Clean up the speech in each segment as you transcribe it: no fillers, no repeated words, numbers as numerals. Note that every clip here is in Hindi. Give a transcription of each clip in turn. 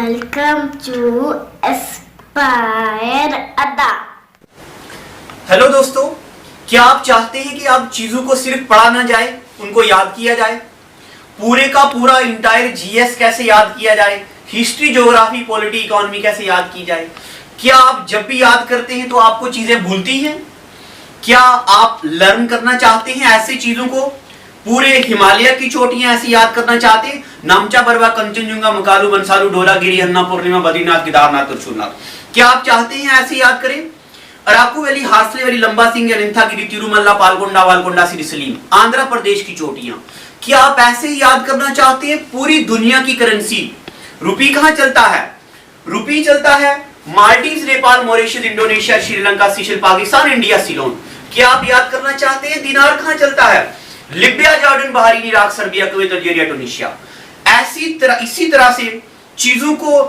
Welcome to Aspire Adda। Hello दोस्तों, क्या आप चाहते हैं कि आप चीजों को सिर्फ पढ़ा ना जाए, उनको याद किया जाए? पूरे का पूरा इंटायर जीएस कैसे याद किया जाए, हिस्ट्री, ज्योग्राफी, पॉलिटी, इकोनॉमी कैसे याद की जाए? क्या आप जब भी याद करते हैं तो आपको चीजें भूलती हैं? क्या आप लर्न करना चाहते हैं ऐसी चीजों को? पूरे हिमालय की चोटियां ऐसी याद करना चाहते हैं? नामचा, बरवा, कंचनजुंगा, मकालू, बंसालू, ढोलागिरी, हन्ना, पूर्णिमा, बद्रीनाथ, केदारनाथ, त्रिशूलनाथ, क्या आप चाहते हैं ऐसे याद करें? अराकू वैली, हार्सले वैली, लंबा सिंह, अनंथागिरी, तिरुमल्ला, पालकोंडा, वालकोंडा, सिरिसलीम, आंध्र प्रदेश की चोटियां, क्या आप ऐसे ही याद करना चाहते हैं? पूरी दुनिया की करेंसी, रुपी कहां चलता है? रुपी चलता है Maldives, Nepal, Mauritius, Indonesia, Sri Lanka, seashell, Pakistan, India, Ceylon. क्या आप याद करना चाहते हैं दिनार कहां चलता है? Libya, Jordan, Bahrain, Iraq, Serbia, Kuwait, Algeria, Tunisia. इसी तरह से चीजों को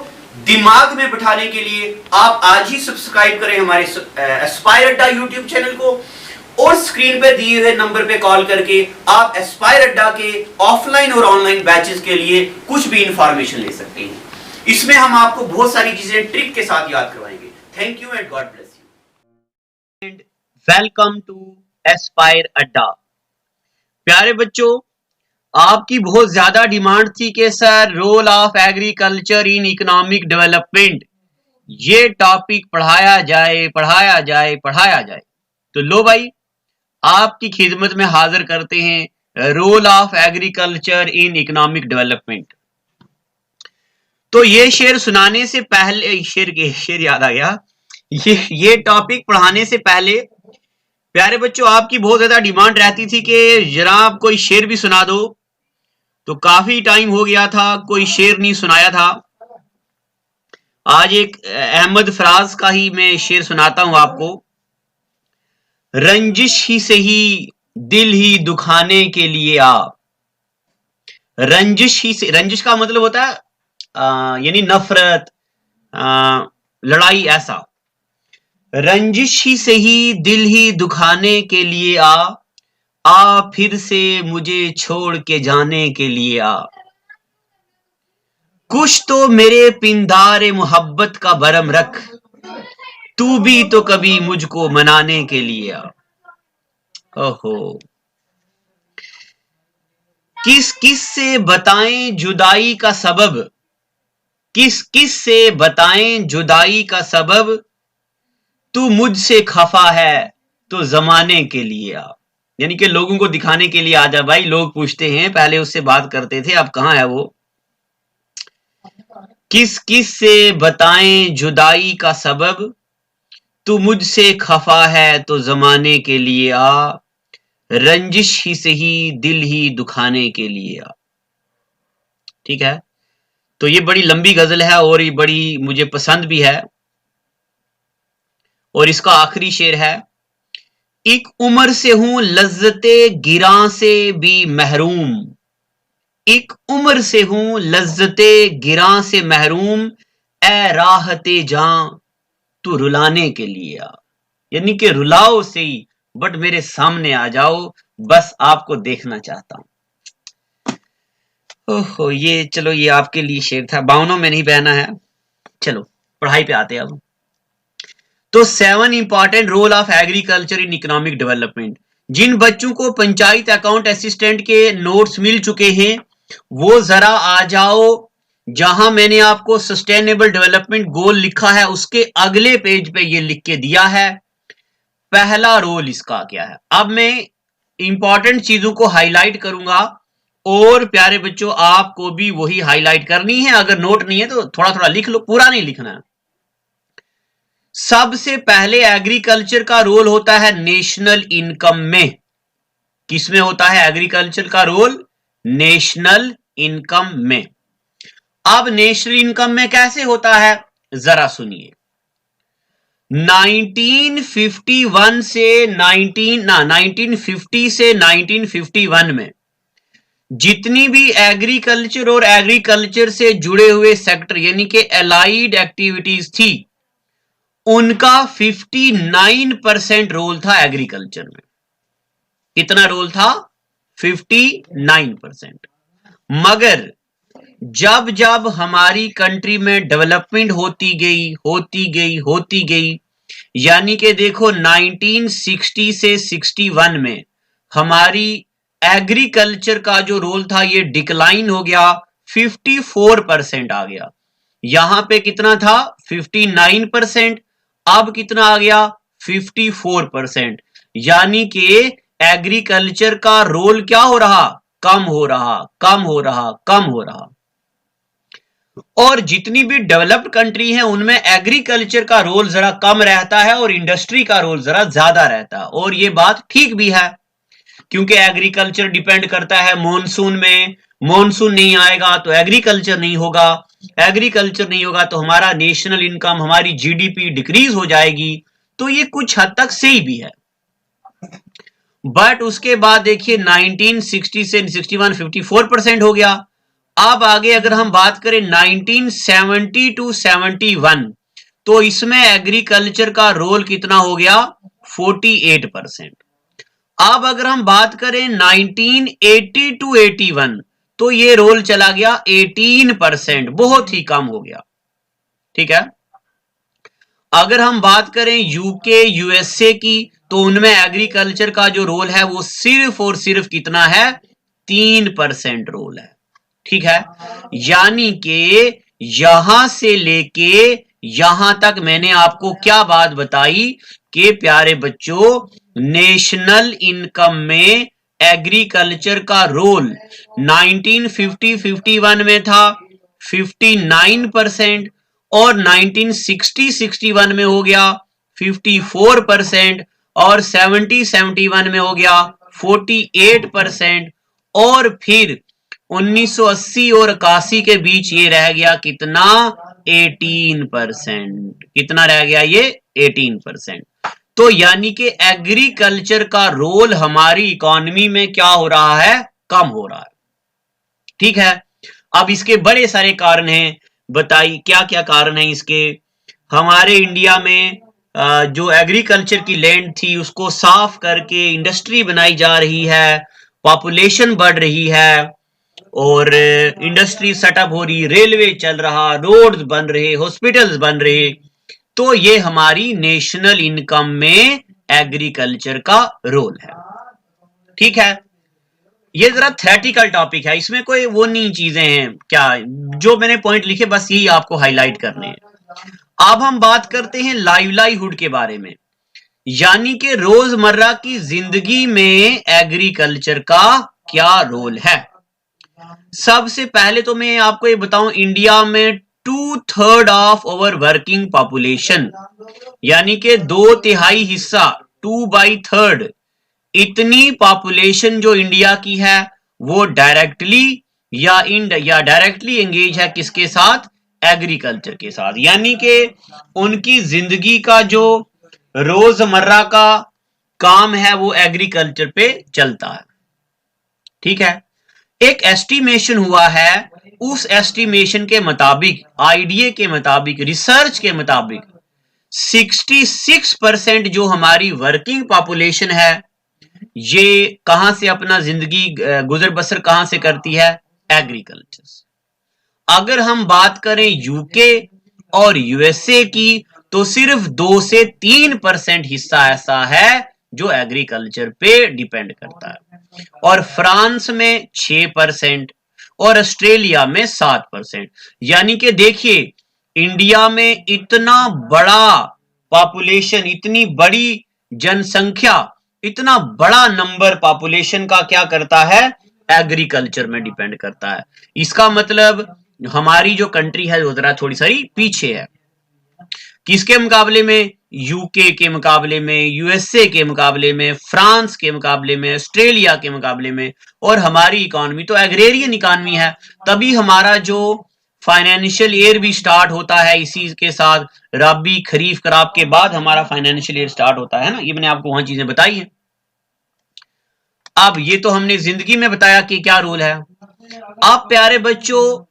दिमाग में बिठाने के लिए आप आज ही सब्सक्राइब करें हमारे एस्पायर अड्डा यूट्यूब चैनल को, और स्क्रीन पे दिए हुए नंबर पे कॉल करके आप एस्पायर अड्डा के ऑफलाइन और ऑनलाइन बैचेस के लिए कुछ भी इंफॉर्मेशन ले सकते हैं। इसमें हम आपको बहुत सारी चीजें ट्रिक के साथ याद करवाएंगे। Thank you and God bless you and welcome to aspire Adda. प्यारे बच्चों, आपकी बहुत ज्यादा डिमांड थी कि sir role of agriculture in economic development, ये टॉपिक पढ़ाया जाए। तो लो भाई, आपकी खिदमत में हाजिर करते हैं role of agriculture in economic development. तो ये शेर सुनाने से पहले, शेर याद आ गया, ये टॉपिक पढ़ाने से पहले प्यारे बच्चों आपकी बहुत ज्यादा डिमांड रहती थी कि जनाब कोई शेर भी सुना दो। तो काफी टाइम हो गया था कोई शेर नहीं सुनाया था। आज एक अहमद फराज का ही मैं शेर सुनाता हूं आपको। रंजिश ही सही दिल ही दुखाने के लिए आ। रंजिश ही से, रंजिश का मतलब होता है यानी नफरत, लड़ाई, ऐसा। रंजिश ही सही दिल ही दुखाने के लिए आ फिर से मुझे छोड़ के जाने के लिए आ। कुछ तो मेरे पिंदारे मोहब्बत का भरम रख, तू भी तो कभी मुझको मनाने के लिए आ। ओहो, किस किस से बताएं जुदाई का सबब, किस किस से बताएं जुदाई का सबब, तू मुझसे खफा है तो जमाने के लिए आ। यानी कि लोगों को दिखाने के लिए आ जा भाई। लोग पूछते हैं, पहले उससे बात करते थे, अब कहां है वो। किस किस से बताएं जुदाई का सबब, तू मुझसे खफा है तो जमाने के लिए आ। रंजिश ही सही दिल ही दुखाने के लिए आ। ठीक है, तो ये बड़ी लंबी गजल है और ये बड़ी मुझे पसंद भी है। और इसका आखिरी शेर है, एक उम्र से हूं लज्जते गिरां से भी महरूम, एक उम्र से हूं लज्जते गिरां से महरूम, ए राहते जां तू रुलाने के लिए आ। यानी कि रुलाओ से ही, बट मेरे सामने आ जाओ, बस आपको देखना चाहता हूं। ओहो, ये चलो, ये आपके लिए शेर था, बावनों में नहीं बहना है। चलो पढ़ाई पे आते हैं अब। तो 7 important role of agriculture in economic development. जिन बच्चों को पंचायत अकाउंट असिस्टेंट के नोट्स मिल चुके हैं वो जरा आ जाओ, जहां मैंने आपको सस्टेनेबल डेवलपमेंट गोल लिखा है उसके अगले पेज पे ये लिख के दिया है पहला रोल इसका क्या है। अब मैं इंपॉर्टेंट चीजों को हाईलाइट करूंगा और प्यारे बच्चों आपको भी वही हाईलाइट करनी है। अगर नोट नहीं है तो थोड़ा थोड़ा लिख लो, पूरा नहीं लिखना है। सबसे पहले एग्रीकल्चर का रोल होता है नेशनल इनकम में। किसमें होता है एग्रीकल्चर का रोल? नेशनल इनकम में। अब नेशनल इनकम में कैसे होता है जरा सुनिए। 1951 से 1950 से 1951 में जितनी भी एग्रीकल्चर और एग्रीकल्चर से जुड़े हुए सेक्टर यानी कि एलाइड एक्टिविटीज थी, उनका 59% रोल था एग्रीकल्चर में। कितना रोल था? 59%। मगर जब जब हमारी कंट्री में डेवलपमेंट होती गई, यानी कि देखो 1960 से 61 में हमारी एग्रीकल्चर का जो रोल था ये डिक्लाइन हो गया, 54% आ गया। यहां पे कितना था 59%, अब कितना आ गया 54%, यानी कि एग्रीकल्चर का रोल क्या हो रहा, कम हो रहा। और जितनी भी डेवलप्ड कंट्री है उनमें एग्रीकल्चर का रोल जरा कम रहता है और इंडस्ट्री का रोल जरा ज्यादा रहता है, और ये बात ठीक भी है क्योंकि एग्रीकल्चर डिपेंड करता है मॉनसून में, मॉनसून नहीं आएगा तो एग्रीकल्चर नहीं होगा, एग्रीकल्चर नहीं होगा तो हमारा नेशनल इनकम, हमारी जीडीपी डिक्रीज हो जाएगी। तो ये कुछ हद तक सही भी है। बट उसके बाद देखिए 1960 से 61 54% हो गया। अब आगे अगर हम बात करें 1970 टू 71, तो इसमें एग्रीकल्चर का रोल कितना हो गया 48%। अब अगर हम बात करें 1980 टू 81, तो ये रोल चला गया 18%, बहुत ही कम हो गया। ठीक है। अगर हम बात करें यूके यूएसए की, तो उनमें एग्रीकल्चर का जो रोल है वो सिर्फ और सिर्फ कितना है 3% रोल है। ठीक है, यानी कि यहां से लेके यहां तक मैंने आपको क्या बात बताई कि प्यारे बच्चों, नेशनल इनकम में एग्रीकल्चर का रोल 1950-51 में था 59%, और 1960-61 में हो गया 54%, और 70-71 में हो गया 48%, और फिर 1980 और 81 के बीच ये रह गया कितना 18%। कितना रह गया ये 18%। तो यानी कि एग्रीकल्चर का रोल हमारी इकोनॉमी में क्या हो रहा है, कम हो रहा है। ठीक है, अब इसके बड़े सारे कारण हैं, बताइए क्या क्या कारण है इसके। हमारे इंडिया में जो एग्रीकल्चर की लैंड थी उसको साफ करके इंडस्ट्री बनाई जा रही है, पॉपुलेशन बढ़ रही है, और इंडस्ट्री सेटअप हो रही, रेलवे चल रहा, रोड्स बन रहे, हॉस्पिटल्स बन रहे। तो ये हमारी नेशनल इनकम में एग्रीकल्चर का रोल है। ठीक है, ये जरा थ्योरेटिकल टॉपिक है, इसमें कोई वो नहीं चीजें हैं, क्या जो मैंने पॉइंट लिखे बस यही आपको हाईलाइट करने हैं। अब हम बात करते हैं लाइवलीहुड के बारे में, यानी कि रोजमर्रा की जिंदगी में एग्रीकल्चर का क्या रोल है। सबसे पहले तो मैं आपको ये बताऊं, इंडिया में 2/3 ऑफ ओवर वर्किंग पॉपुलेशन, यानी कि 2/3 हिस्सा 2/3 इतनी पॉपुलेशन जो इंडिया की है वो डायरेक्टली या डायरेक्टली एंगेज है किसके साथ, एग्रीकल्चर के साथ, यानी कि उनकी जिंदगी का जो रोजमर्रा का काम है वो एग्रीकल्चर पे चलता है। ठीक है, एक एस्टिमेशन हुआ है, उस एस्टिमेशन के मुताबिक, आईडीए के मुताबिक, रिसर्च के मुताबिक 66% जो हमारी वर्किंग पॉपुलेशन है ये कहां से अपना जिंदगी गुजर बसर कहां से करती है, एग्रीकल्चर से। अगर हम बात करें यूके और यूएसए की, तो सिर्फ 2 से 3% हिस्सा ऐसा है जो एग्रीकल्चर पे डिपेंड करता है, और फ्रांस में 6% और ऑस्ट्रेलिया में 7%। यानी कि देखिए इंडिया में इतना बड़ा पॉपुलेशन, इतनी बड़ी जनसंख्या, इतना बड़ा नंबर पॉपुलेशन का क्या करता है, एग्रीकल्चर में डिपेंड करता है। इसका मतलब हमारी जो कंट्री है वो जरा थोड़ी सारी पीछे है, किसके मुकाबले में, यूके के मुकाबले में, यूएसए के मुकाबले में, फ्रांस के मुकाबले में, ऑस्ट्रेलिया के मुकाबले में। और हमारी इकोनॉमी तो एग्रेरियन इकोनॉमी है, तभी हमारा जो फाइनेंशियल ईयर भी स्टार्ट होता है इसी के साथ, रबी खरीफ खराब के बाद हमारा फाइनेंशियल ईयर स्टार्ट होता है ना, ये मैंने आपको वहां चीजें बताई हैं। अब ये तो हमने जिंदगी में बताया कि क्या रोल है। अब प्यारे बच्चों,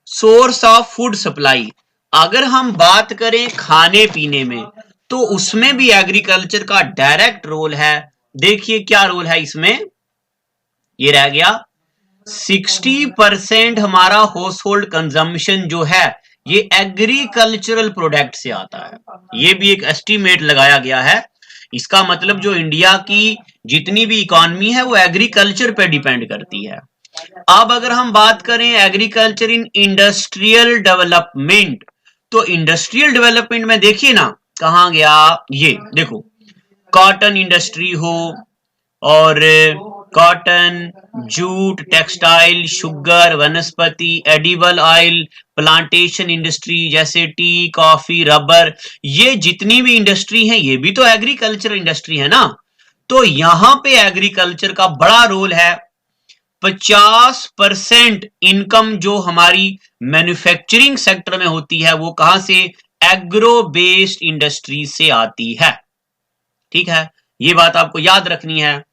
सोर्स ऑफ फूड सप्लाई, अगर हम बात करें खाने पीने में, तो उसमें भी एग्रीकल्चर का डायरेक्ट रोल है। देखिए क्या रोल है इसमें, ये रह गया 60% हमारा हाउस होल्ड कंजम्पशन जो है ये एग्रीकल्चरल प्रोडक्ट से आता है। ये भी एक एस्टीमेट लगाया गया है। इसका मतलब जो इंडिया की जितनी भी इकोनॉमी है वो एग्रीकल्चर पे डिपेंड करती है। अब अगर हम बात करें एग्रीकल्चर इन इंडस्ट्रियल डेवलपमेंट, तो इंडस्ट्रियल डेवलपमेंट में देखिए ना कहां गया, ये देखो कॉटन इंडस्ट्री हो और कॉटन, जूट, टेक्सटाइल, शुगर, वनस्पति, एडिबल ऑयल, प्लांटेशन इंडस्ट्री जैसे टी, कॉफी, रबर, ये जितनी भी इंडस्ट्री है ये भी तो एग्रीकल्चर इंडस्ट्री है ना। तो यहां पे एग्रीकल्चर का बड़ा रोल है। 50% इनकम जो हमारी मैन्युफैक्चरिंग सेक्टर में होती है वो कहां से, एग्रो बेस्ड इंडस्ट्री से आती है। ठीक है, ये बात आपको याद रखनी है।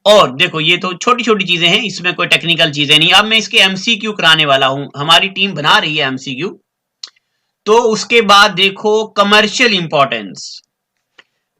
और देखो ये तो छोटी छोटी चीजें हैं, इसमें कोई टेक्निकल चीजें नहीं। अब मैं इसके एमसीक्यू कराने वाला हूं, हमारी टीम बना रही है एमसीक्यू। तो उसके बाद देखो कमर्शियल इंपॉर्टेंस,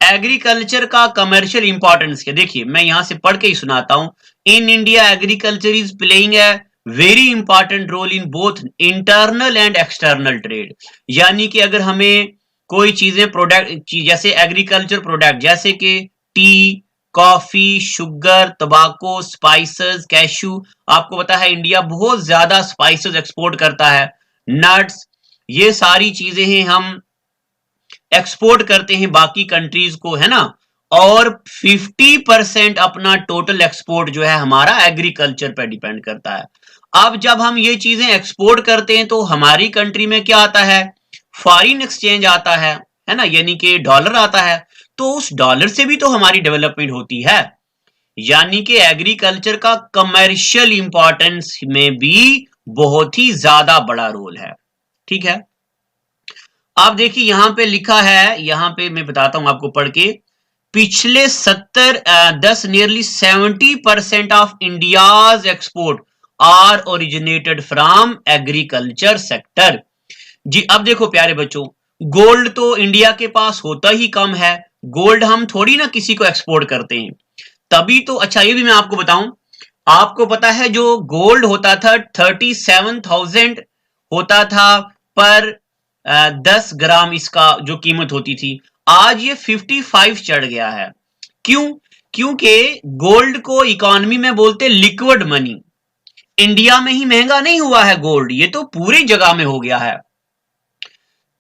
एग्रीकल्चर का कमर्शियल इंपॉर्टेंस क्या, देखिए मैं यहां से पढ़ के ही सुनाता हूं। In India agriculture is playing a very important role in both internal and external trade. यानी कि अगर हमें कोई चीजें प्रोडक्ट जैसे एग्रीकल्चर प्रोडक्ट जैसे कि टी, कॉफी, शुगर, तंबाकू, स्पाइसेस, कैशू, आपको पता है इंडिया बहुत ज्यादा स्पाइसेस एक्सपोर्ट करता है, नट्स, ये सारी चीजें हैं हम एक्सपोर्ट करते हैं बाकी कंट्रीज को, है ना। और 50% अपना टोटल एक्सपोर्ट जो है हमारा एग्रीकल्चर पर डिपेंड करता है। अब जब हम ये चीजें एक्सपोर्ट करते हैं तो हमारी कंट्री में क्या आता है, फॉरेन एक्सचेंज आता है ना, यानी कि डॉलर आता है। तो उस डॉलर से भी तो हमारी डेवलपमेंट होती है। यानी कि एग्रीकल्चर का कमर्शियल इंपॉर्टेंस में भी बहुत ही ज्यादा बड़ा रोल है। ठीक है, आप देखिए यहां पे लिखा है, यहां पे मैं बताता हूं आपको पढ़ के, पिछले 70% of India's export are originated from agriculture sector. जी अब देखो प्यारे बच्चों, गोल्ड तो इंडिया के पास होता ही कम है, गोल्ड हम थोड़ी ना किसी को एक्सपोर्ट करते हैं, तभी तो। अच्छा ये भी मैं आपको बताऊं, आपको पता है जो गोल्ड होता था 37,000 होता था पर 10 ग्राम इसका जो कीमत होती थी, आज ये 55 चढ़ गया है। क्यों? क्योंकि गोल्ड को इकोनॉमी में बोलते लिक्विड मनी। इंडिया में ही महंगा नहीं हुआ है गोल्ड, ये तो पूरी जगह में हो गया है।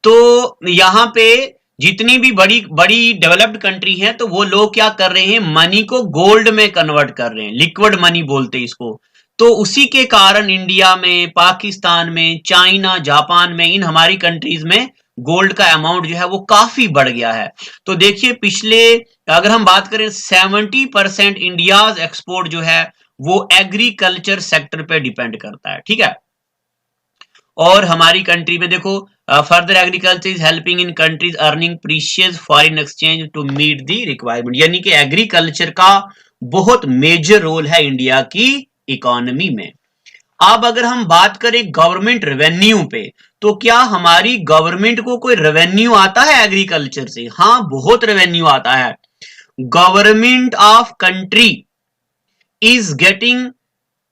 तो यहां पे जितनी भी बड़ी बड़ी डेवलप्ड कंट्री हैं तो वो लोग क्या कर रहे हैं, मनी को गोल्ड में कन्वर्ट कर रहे हैं, लिक्विड मनी बोलते हैं इसको। तो उसी के कारण इंडिया में, पाकिस्तान में, चाइना, जापान में, इन हमारी कंट्रीज में गोल्ड का अमाउंट जो है वो काफी बढ़ गया है। तो देखिए पिछले अगर हम बात करें 70% इंडियाज एक्सपोर्ट जो है वो एग्रीकल्चर सेक्टर पे डिपेंड करता है। ठीक है, और हमारी कंट्री में देखो further agriculture is helping in countries earning precious foreign exchange to meet the requirement. यानी कि एग्रीकल्चर का बहुत मेजर रोल है इंडिया की इकोनॉमी में। अब अगर हम बात करें गवर्नमेंट रेवेन्यू पे, तो क्या हमारी गवर्नमेंट को कोई रेवेन्यू आता है एग्रीकल्चर से? हाँ, बहुत रेवेन्यू आता है। Government of country is getting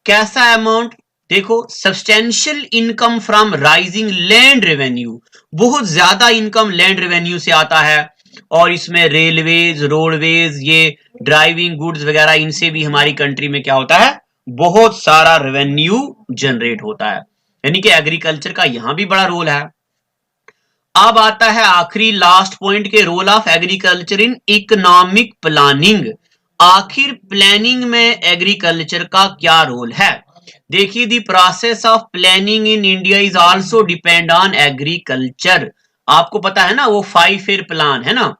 कैसा अमाउंट, देखो substantial income from rising land revenue, बहुत ज्यादा इनकम लैंड रेवेन्यू से आता है। और इसमें रेलवेज, रोडवेज, ये ड्राइविंग गुड्स वगैरह, इनसे भी हमारी कंट्री में क्या होता है, बहुत सारा रेवेन्यू जनरेट होता है। यानी कि एग्रीकल्चर का यहां भी बड़ा रोल है। अब आता है आखिरी लास्ट पॉइंट के, role of agriculture in economic planning. आखिर प्लानिंग में एग्रीकल्चर का क्या रोल है? देखिए the process of planning in India is also depend on agriculture. आपको पता है ना वो 5 ईयर प्लान है ना।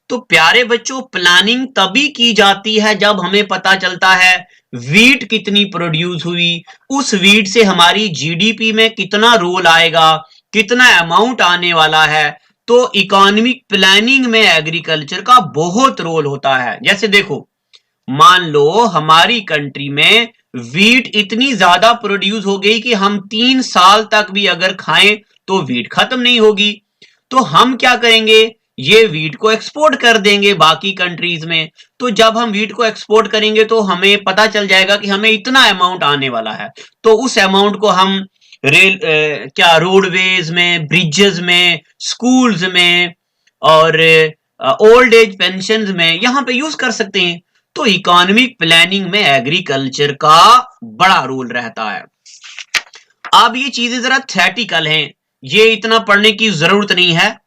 तो प्यारे बच्चों, प्लानिंग तभी की जाती है जब हमें पता चलता है वीट कितनी प्रोड्यूस हुई, उस वीट से हमारी जीडीपी में कितना रोल आएगा, कितना अमाउंट आने वाला है। तो इकोनॉमिक प्लानिंग में एग्रीकल्चर का बहुत रोल होता है। जैसे देखो मान लो हमारी कंट्री में वीट इतनी ज्यादा प्रोड्यूस हो गई कि हम 3 साल तक भी अगर खाएं तो वीट खत्म नहीं होगी। तो हम क्या करेंगे, ये वीट को एक्सपोर्ट कर देंगे बाकी कंट्रीज में। तो जब हम वीट को एक्सपोर्ट करेंगे तो हमें पता चल जाएगा कि हमें इतना अमाउंट आने वाला है, तो उस अमाउंट को हम क्या रोडवेज में, ब्रिजेस में, स्कूल्स में और ओल्ड एज पेंशन में यहां पे यूज कर सकते हैं। तो इकोनॉमिक प्लानिंग में एग्रीकल्चर का बड़ा रोल रहता है। अब ये चीजें जरा थ्योरेटिकल हैं, ये इतना पढ़ने की जरूरत नहीं है।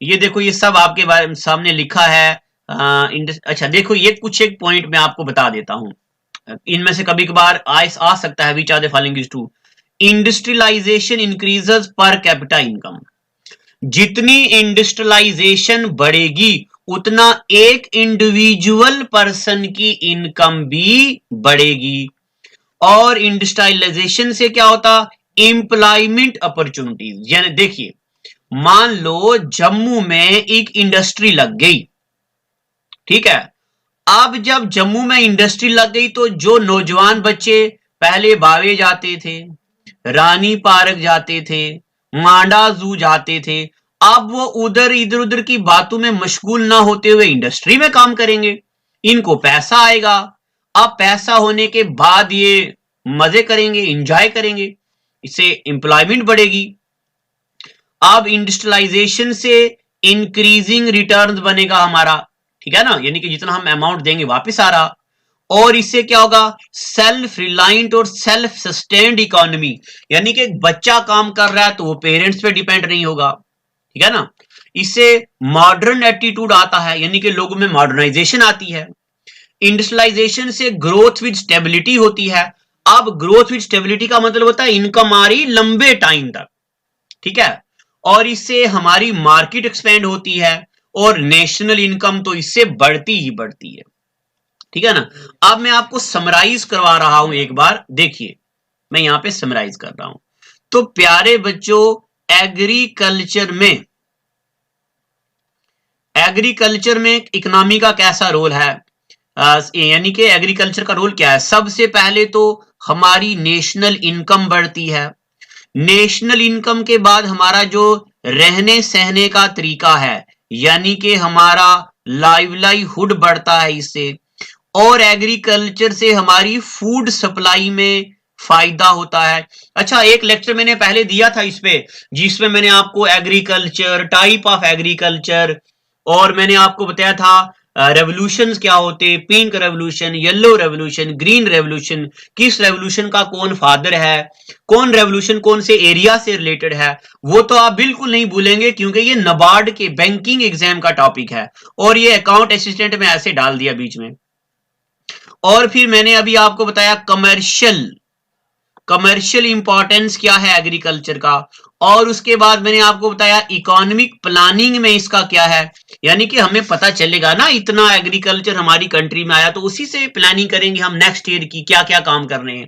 ये देखो, ये सब आपके बारे में सामने लिखा है। अच्छा देखो, ये कुछ एक पॉइंट मैं आपको बता देता हूं, इनमें से कभी कभार आ सकता है। Which are the following is true? Industrialization increases per capita income. जितनी इंडस्ट्रियलाइजेशन बढ़ेगी उतना एक इंडिविजुअल पर्सन की इनकम भी बढ़ेगी। और इंडस्ट्रियलाइजेशन से क्या होता? Employment opportunities. यानी देखिए, मान लो जम्मू में एक इंडस्ट्री लग गई, ठीक है। अब जब जम्मू में इंडस्ट्री लग गई तो जो नौजवान बच्चे पहले बावे जाते थे, रानी पार्क जाते थे, मांडा जू जाते थे, अब वो इधर उधर की बातों में मशगूल ना होते हुए इंडस्ट्री में काम करेंगे। इनको पैसा आएगा। अब पैसा होने के बाद ये मजे करेंगे, एंजॉय करेंगे, इससे एम्प्लॉयमेंट बढ़ेगी। अब इंडस्ट्रियलाइजेशन से इंक्रीजिंग रिटर्न्स बनेगा हमारा, ठीक है ना, यानी कि जितना हम अमाउंट देंगे वापस आ रहा। और इससे क्या होगा? सेल्फ रिलायंट और सेल्फ सस्टेन्ड इकोनॉमी, यानी कि एक बच्चा काम कर रहा है तो वो पेरेंट्स पे डिपेंड नहीं होगा, ठीक है ना। इससे मॉडर्न एटीट्यूड आता है, यानी कि लोगों में मॉडर्नाइजेशन आती है। इंडस्ट्रियलाइजेशन से ग्रोथ विद स्टेबिलिटी होती है। अब ग्रोथ विद स्टेबिलिटी का मतलब होता है इनकम आ रही लंबे टाइम तक, ठीक है। और इससे हमारी मार्केट एक्सपेंड होती है और नेशनल इनकम तो इससे बढ़ती ही बढ़ती है, ठीक है ना। अब मैं आपको समराइज करवा रहा हूं, एक बार देखिए, मैं यहां पे समराइज कर रहा हूं। तो प्यारे बच्चों, एग्रीकल्चर में इकोनॉमी का कैसा रोल है? यानी कि एग्रीकल्चर का रोल क्या है? सबसे पहले तो हमारी नेशनल इनकम बढ़ती है। नेशनल इनकम के बाद हमारा जो रहने सहने का तरीका है, यानी कि हमारा लाइवलीहुड बढ़ता है इससे। और एग्रीकल्चर से हमारी फूड सप्लाई में फायदा होता है। अच्छा, एक लेक्चर मैंने पहले दिया था इस पे, जिसमें मैंने आपको एग्रीकल्चर, टाइप ऑफ एग्रीकल्चर, और मैंने आपको बताया था रेवोल्यूशंस क्या होते, pink revolution, yellow revolution, green revolution, किस रेवोल्यूशन का कौन फादर है, कौन रेवोल्यूशन कौन से एरिया से रिलेटेड है, वो तो आप बिल्कुल नहीं भूलेंगे, क्योंकि ये नाबार्ड के बैंकिंग एग्जाम का टॉपिक है और ये अकाउंट असिस्टेंट में ऐसे डाल दिया बीच में। और फिर मैंने अभी आपको बताया कमर्शियल इंपॉर्टेंस क्या है एग्रीकल्चर का, और उसके बाद मैंने आपको बताया इकोनॉमिक प्लानिंग में इसका क्या है, यानी कि हमें पता चलेगा ना इतना एग्रीकल्चर हमारी कंट्री में आया तो उसी से प्लानिंग करेंगे हम नेक्स्ट ईयर की क्या क्या काम करने हैं।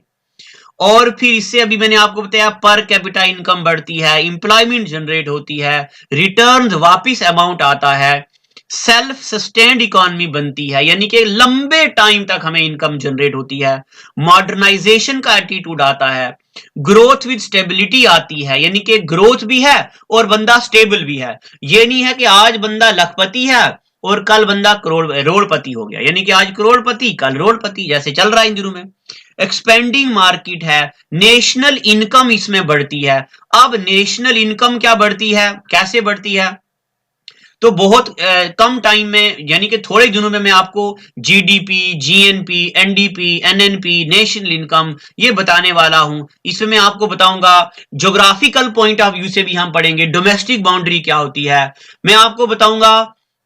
और फिर इससे अभी मैंने आपको बताया पर कैपिटा इनकम बढ़ती है, इंप्लॉयमेंट जनरेट होती है, रिटर्न वापिस अमाउंट आता है, सेल्फ सस्टेन्ड इकोनॉमी बनती है, यानी कि लंबे टाइम तक हमें इनकम जनरेट होती है, मॉडर्नाइजेशन का एटीट्यूड आता है, ग्रोथ विद स्टेबिलिटी आती है, यानी कि ग्रोथ भी है और बंदा स्टेबल भी है। ये नहीं है कि आज बंदा लखपति है और कल बंदा करोड़पति हो गया, यानी कि आज करोड़पति कल रोड़पति, जैसे चल रहा है इन दिनों में। एक्सपेंडिंग मार्केट है, नेशनल इनकम इसमें बढ़ती है। अब नेशनल इनकम क्या बढ़ती है, कैसे बढ़ती है? तो बहुत कम टाइम में, यानी कि थोड़े दिनों में मैं आपको GDP, GNP, NDP, NNP, national income ये बताने वाला हूं। इसमें मैं आपको बताऊंगा ज्योग्राफिकल पॉइंट ऑफ व्यू से भी हम पढ़ेंगे डोमेस्टिक बाउंड्री क्या होती है। मैं आपको बताऊंगा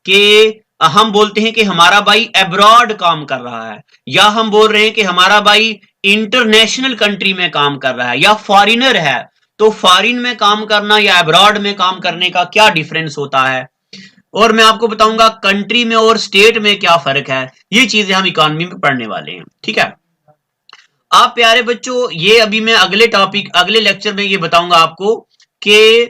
कि हम बोलते हैं कि हमारा भाई अब्रॉड काम कर रहा है, या हम बोल रहे हैं कि हमारा भाई इंटरनेशनल कंट्री में काम कर रहा है या फॉरिनर है। तो फॉरिन में काम करना या अब्रॉड में काम करने का क्या डिफरेंस होता है, और मैं आपको बताऊंगा कंट्री में और स्टेट में क्या फर्क है। ये चीजें हम इकोनॉमी में पढ़ने वाले हैं, ठीक है। आप प्यारे बच्चों, ये अभी मैं अगले लेक्चर में ये बताऊंगा आपको कि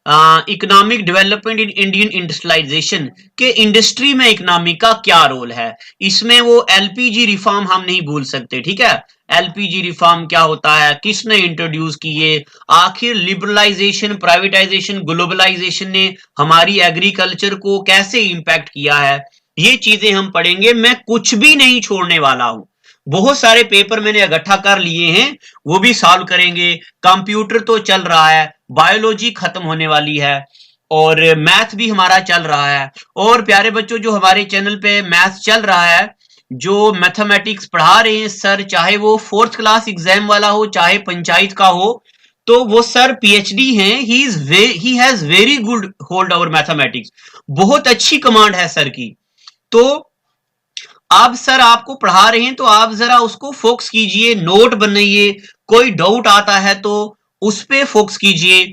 economic development in Indian industrialization के इंडस्ट्री में इकोनॉमी का क्या रोल है। इसमें वो एलपीजी रिफॉर्म हम नहीं भूल सकते, ठीक है। एलपीजी रिफॉर्म क्या होता है, किसने इंट्रोड्यूस किए, आखिर लिबरलाइजेशन, प्राइवेटाइजेशन, ग्लोबलाइजेशन ने हमारी एग्रीकल्चर को कैसे इंपैक्ट किया है, ये चीजें हम पढ़ेंगे। मैं कुछ भी नहीं छोड़ने वाला हूं, बहुत सारे पेपर मैंने इकट्ठा कर लिए हैं, वो भी सॉल्व करेंगे। कंप्यूटर तो चल रहा है, बायोलॉजी खत्म होने वाली है, और मैथ भी हमारा चल रहा है। और प्यारे बच्चों, जो हमारे चैनल पे मैथ चल रहा है, जो मैथमेटिक्स पढ़ा रहे हैं सर, चाहे वो 4th क्लास एग्जाम वाला हो, चाहे पंचायत का हो, तो वो सर पीएचडी हैं। He has very good hold over mathematics, बहुत अच्छी कमांड है सर की। तो अब सर आपको पढ़ा रहे हैं तो आप जरा उसको फोकस कीजिए, नोट बनाइए, कोई डाउट आता है तो उस पे फोकस कीजिए।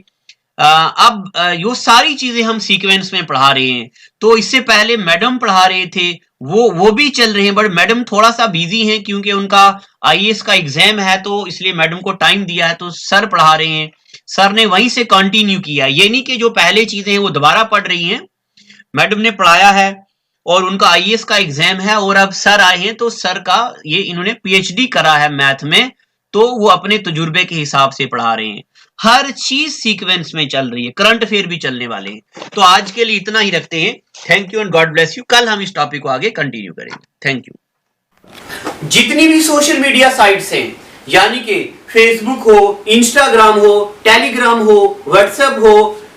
अब यो सारी चीजें हम सीक्वेंस में पढ़ा रहे हैं। तो इससे पहले मैडम पढ़ा रहे थे, वो भी चल रहे हैं, बट मैडम थोड़ा सा बिजी हैं क्योंकि उनका आईएएस का एग्जाम है, तो इसलिए मैडम को टाइम दिया है, तो सर पढ़ा रहे हैं। सर ने वहीं से कंटिन्यू किया, ये नहीं कि जो पहले चीजें हैं वो दोबारा पढ़ रही हैं, मैडम ने पढ़ाया है और उनका आईएएस का एग्जाम है, और अब सर आए हैं तो सर का ये इन्होंने पीएचडी करा है मैथ में, तो वो अपने तजुर्बे के हिसाब से पढ़ा रहे हैं। हर चीज सीक्वेंस में चल रही है, करंट अफेयर भी चलने वाले हैं। तो आज के लिए इतना ही रखते हैं। Thank you and God bless you. कल हम इस टॉपिक को आगे कंटिन्यू करेंगे। Thank you. जितनी भी सोशल मीडिया साइट्स हैं, यानी कि फेसबुक हो, इंस्टाग्राम हो, टेलीग्राम हो, व्हाट्सएप हो,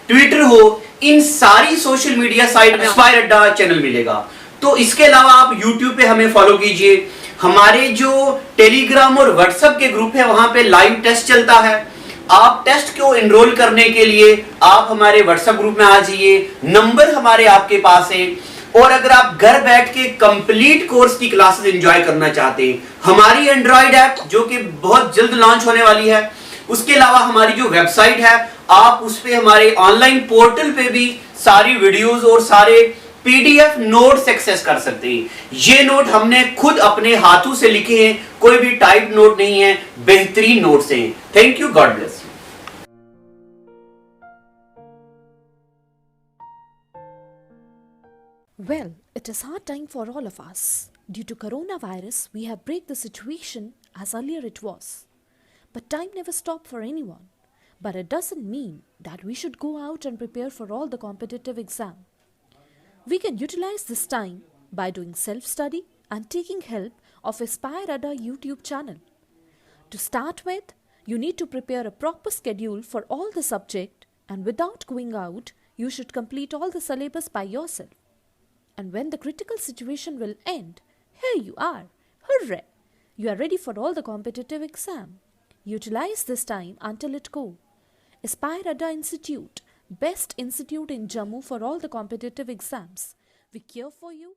ट्विटर हो, इन सारी सोशल मीडिया साइट में इंस्पायर अड्डा चैनल मिलेगा। तो इसके अलावा आप यूट्यूब पे हमें फॉलो कीजिए। हमारे जो टेलीग्राम और व्हाट्सएप के ग्रुप है, वहां पे लाइव टेस्ट चलता है। आप टेस्ट को एनरोल करने के लिए आप हमारे व्हाट्सएप ग्रुप में आ जाइए, नंबर हमारे आपके पास है। और अगर आप घर बैठ के कंप्लीट कोर्स की क्लासेस एंजॉय करना चाहते हैं, हमारी एंड्रॉइड ऐप जो कि बहुत जल्द लॉन्च होने वाली है, उसके अलावा हमारी जो वेबसाइट है, आप उस पे हमारे ऑनलाइन पोर्टल पे भी सारी वीडियोस और सारे पीडीएफ नोट्स एक्सेस कर सकते हैं। ये नोट हमने खुद अपने हाथों से लिखे हैं, कोई भी टाइप नोट नहीं है, बेहतरीन नोट्स हैं। Thank you, God bless. Well, it is hard time for all of us. Due to coronavirus, we have break the situation as earlier it was. But time never stopped for anyone. But it doesn't mean that we should go out and prepare for all the competitive exam. We can utilize this time by doing self-study and taking help of Aspire Ada YouTube channel. To start with, you need to prepare a proper schedule for all the subject, and without going out, you should complete all the syllabus by yourself. And when the critical situation will end, here you are. Hooray! You are ready for all the competitive exam. Utilize this time until it go. Aspire Ada Institute, best institute in Jammu for all the competitive exams. We care for you.